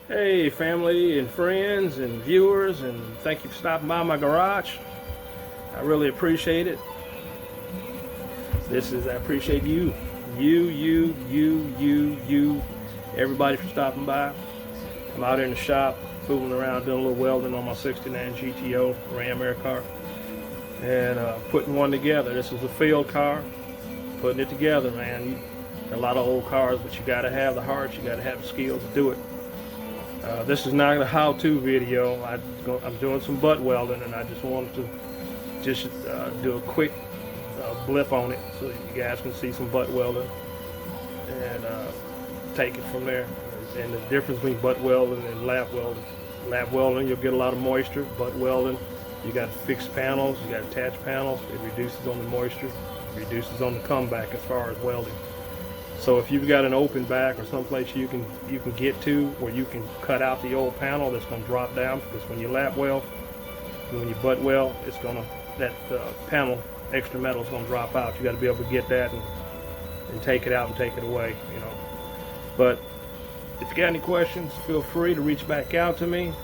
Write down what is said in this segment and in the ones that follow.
Hey family and friends and viewers, and thank you for stopping by my garage. I really appreciate it. I appreciate you, everybody for stopping by. I'm out here in the shop fooling around doing a little welding on my 69 GTO Ram air car and putting one together. This is a field car, putting it together, man. A lot of old cars, but you gotta have the heart, you gotta have the skills to do it. This is not a how-to video. I'm doing some butt welding, and I just wanted to do a quick blip on it so you guys can see some butt welding and take it from there. And the difference between butt welding and lap welding. Lap welding, you'll get a lot of moisture. Butt welding, you got fixed panels, you got attached panels. It reduces on the moisture, reduces on the comeback as far as welding. So if you've got an open back or someplace you can get to where you can cut out the old panel that's going to drop down, because when you lap weld, when you butt weld, it's going to, that panel, extra metal is going to drop out. You got to be able to get that and take it out and take it away, you know. But if you got any questions, feel free to reach back out to me.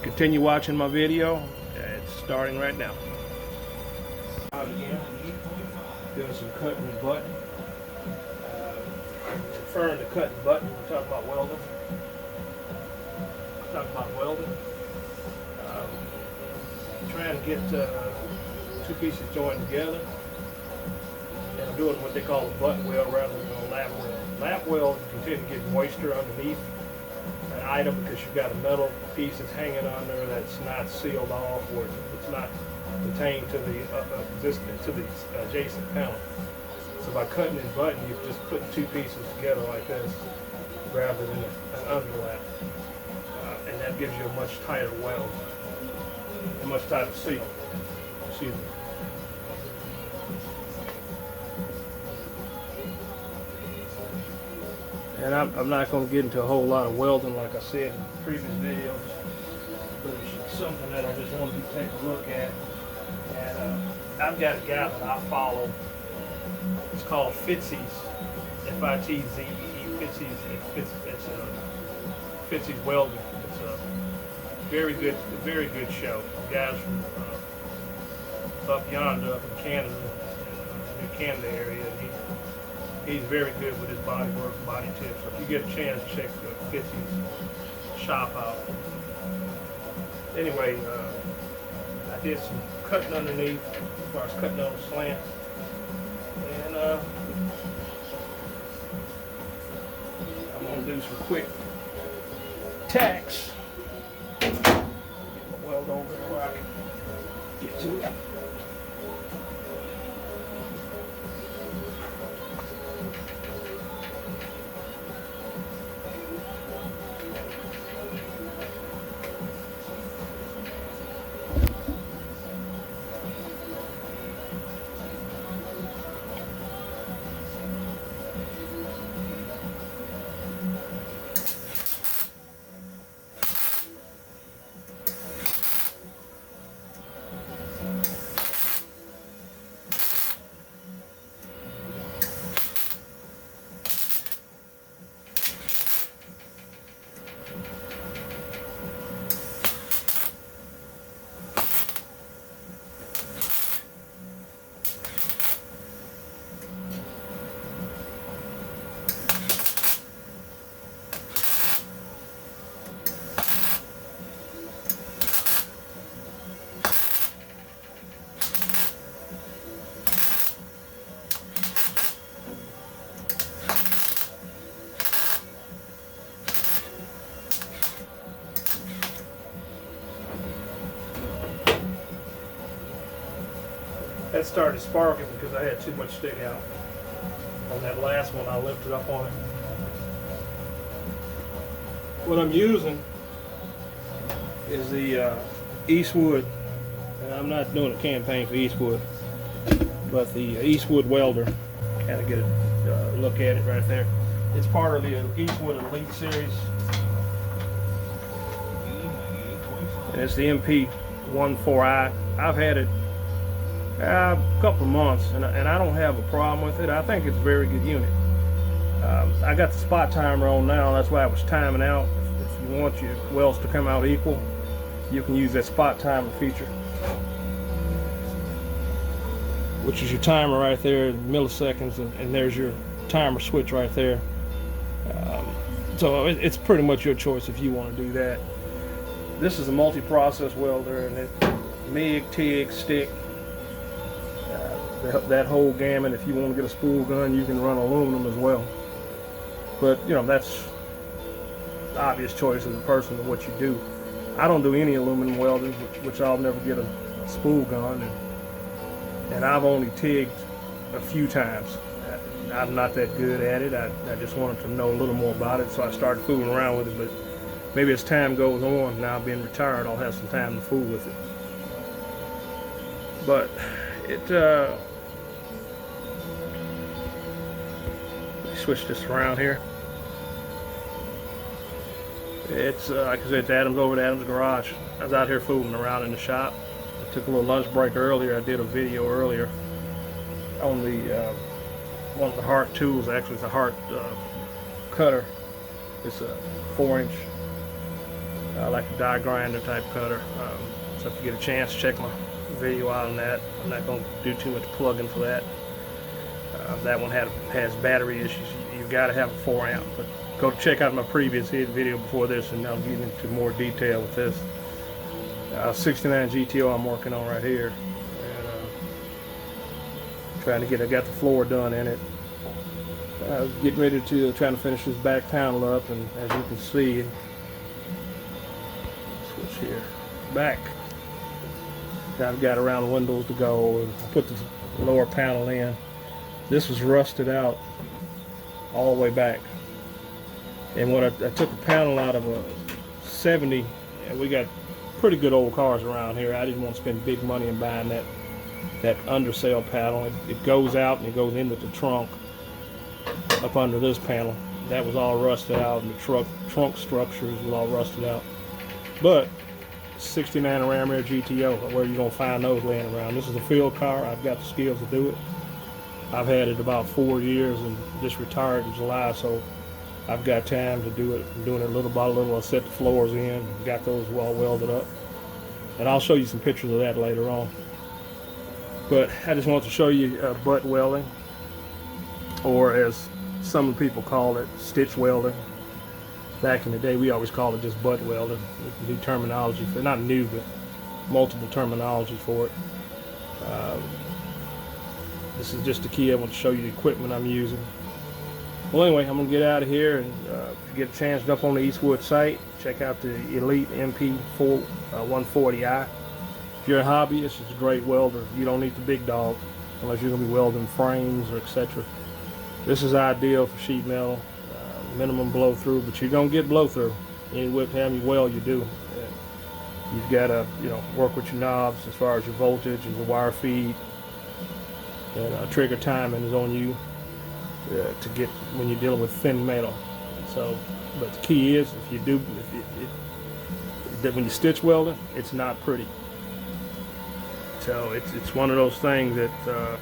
Continue watching my video. It's starting right now. Out again, doing some cutting and butting. Referring to cutting button, we're talking about welding. Trying to get two pieces joined together. And I'm doing what they call a butt weld rather than a lap weld. Lap weld, you continue to get moisture underneath an item because you've got a metal piece that's hanging on there that's not sealed off, or it's not contained to the adjacent panel. So by cutting and butting, you just put two pieces together like this rather than an underlap. And that gives you a much tighter weld, a much tighter seal. Excuse me. And I'm not going to get into a whole lot of welding like I said in previous videos, but it's something that I just wanted you to take a look at. And I've got a guy that I follow. It's called Fitzy's, F-I-T-Z-E, Fitzy's. It's Fitzy's Welding. It's a very good show. The guys from up yonder, up in Canada, New Canada area. He's very good with his body work, body tips. So if you get a chance, check Fitzy's shop out. Anyway, I did some cutting underneath, as far as cutting on the slant. And I'm going to do some quick tacks. Get my weld over where I can get to it. That started sparking because I had too much stick out. On that last one, I lifted up on it. What I'm using is the Eastwood, and I'm not doing a campaign for Eastwood, but the Eastwood Welder. Kind of get a look at it right there. It's part of the Eastwood Elite Series, and it's the MP14I. I've had it a couple of months, and I don't have a problem with it. I think it's a very good unit. I got the spot timer on now. That's why I was timing out. you want your welds to come out equal, you can use that spot timer feature, which is your timer right there in milliseconds, and there's your timer switch right there. So it's pretty much your choice if you want to do that. This is a multi-process welder, and it MIG, TIG, stick, that whole gamut. If you want to get a spool gun, you can run aluminum as well. But you know, that's the obvious choice as a person of what you do. I don't do any aluminum welding, which I'll never get a spool gun, and I've only TIGged a few times. I'm not that good at it. I just wanted to know a little more about it, so I started fooling around with it. But maybe as time goes on, now being retired, I'll have some time to fool with it. But switch this around here. It's like I said, it's Adams over at Adams Garage. I was out here fooling around in the shop. I took a little lunch break earlier. I did a video earlier on the one of the Hart tools. Actually, it's a Hart cutter. It's a 4-inch, like a die grinder type cutter. So if you get a chance, check my video out on that. I'm not going to do too much plugging for that. That one has battery issues. You've got to have a 4-amp. But go check out my previous video before this, and I'll get into more detail with this. 69 GTO I'm working on right here. Trying to get, I got the floor done in it. Getting ready to trying to finish this back panel up, and as you can see, switch here, back. I've got around the windows to go, and put the lower panel in. This was rusted out all the way back. And what I took a panel out of a 70, and we got pretty good old cars around here. I didn't want to spend big money in buying that undersail panel. It goes out and it goes into the trunk up under this panel. That was all rusted out, and the trunk structures was all rusted out. But 69 Ram Air GTO, where you gonna find those laying around? This is a field car. I've got the skills to do it. I've had it about 4 years and just retired in July, so I've got time to do it. I'm doing it little by little. I set the floors in, got those all welded up, and I'll show you some pictures of that later on. But I just want to show you butt welding, or as some people call it, stitch welding. Back in the day, we always called it just butt welding. New terminology for, not new, but multiple terminology for it. This is just the key. I want to show you the equipment I'm using. Well, anyway, I'm gonna get out of here, and if you get a chance, jump on the Eastwood site, check out the Elite MP4 140i. If you're a hobbyist, it's a great welder. You don't need the big dog unless you're going to be welding frames or etc. This is ideal for sheet metal, minimum blow through, but you're going to get blow through. Any time you weld, you do. You've got to, work with your knobs as far as your voltage and your wire feed, and trigger timing is on you to get when you're dealing with thin metal. So, but the key is when you stitch welding, it's not pretty. So it's one of those things that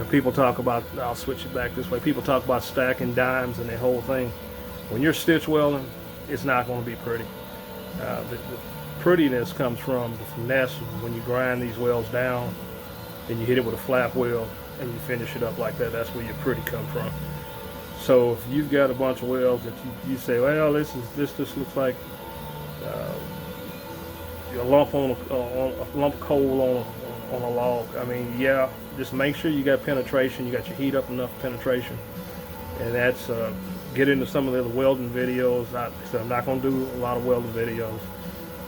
people talk about. I'll switch it back this way. People talk about stacking dimes and the whole thing. When you're stitch welding, it's not going to be pretty. The prettiness comes from the finesse when you grind these welds down, then you hit it with a flap weld and you finish it up like that. That's where your pretty comes from. So if you've got a bunch of welds that you say, well, this just looks like a lump of coal on a log. I mean, yeah, just make sure you got penetration, you got your heat up enough penetration, and that's get into some of the welding videos. I'm not going to do a lot of welding videos,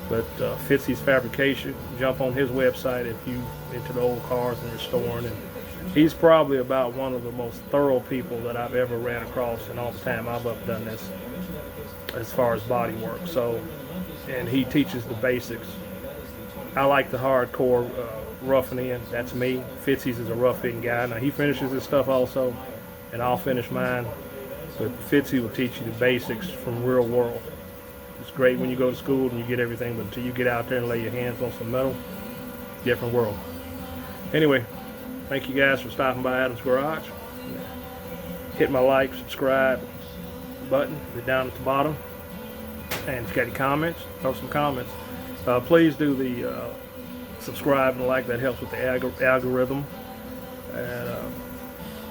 but Fitzy's Fabrication, jump on his website if you into the old cars and restoring, and he's probably about one of the most thorough people that I've ever ran across in all the time I've done this as far as body work. So, and he teaches the basics. I like the hardcore roughing in. That's me. Fitzy's is a rough-hitting guy. Now he finishes his stuff also, and I'll finish mine. But Fitzy will teach you the basics from real world. It's great when you go to school and you get everything, but until you get out there and lay your hands on some metal, different world. Anyway, thank you guys for stopping by Adams Garage. Hit my like, subscribe button down at the bottom. And if you got any comments, throw some comments. Please do the subscribe and like. That helps with the algorithm, and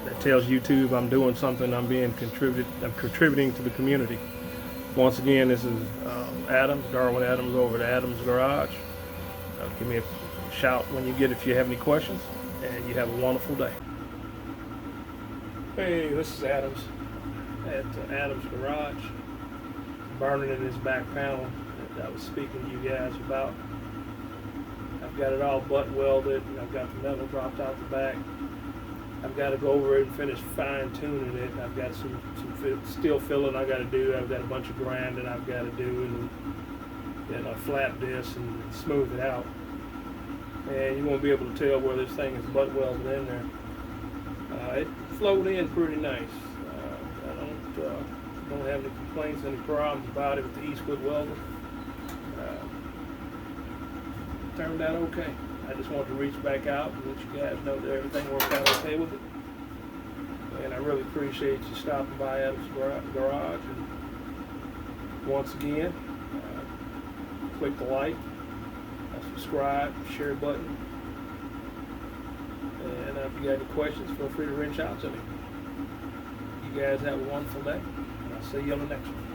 that tells YouTube I'm doing something. I'm contributing to the community. Once again, this is Darwin Adams over at Adams Garage. Give me a shout when you get it if you have any questions, and you have a wonderful day. Hey, this is Adams at Adams Garage. Burning in this back panel that I was speaking to you guys about. I've got it all butt welded, and I've got the metal dropped out the back. I've got to go over it and finish fine tuning it. I've got some steel filling I got to do. I've got a bunch of grinding I've got to do, and I flap this and smooth it out. And you won't be able to tell where this thing is butt welded in there. It flowed in pretty nice. I don't have any complaints, any problems about it with the Eastwood Welder. Turned out okay. I just wanted to reach back out and let you guys know that everything worked out okay with it. And I really appreciate you stopping by Adams Garage. And once again, click the like, subscribe, share button. And if you got any questions, feel free to reach out to me. You guys have a wonderful day, and I'll see you on the next one.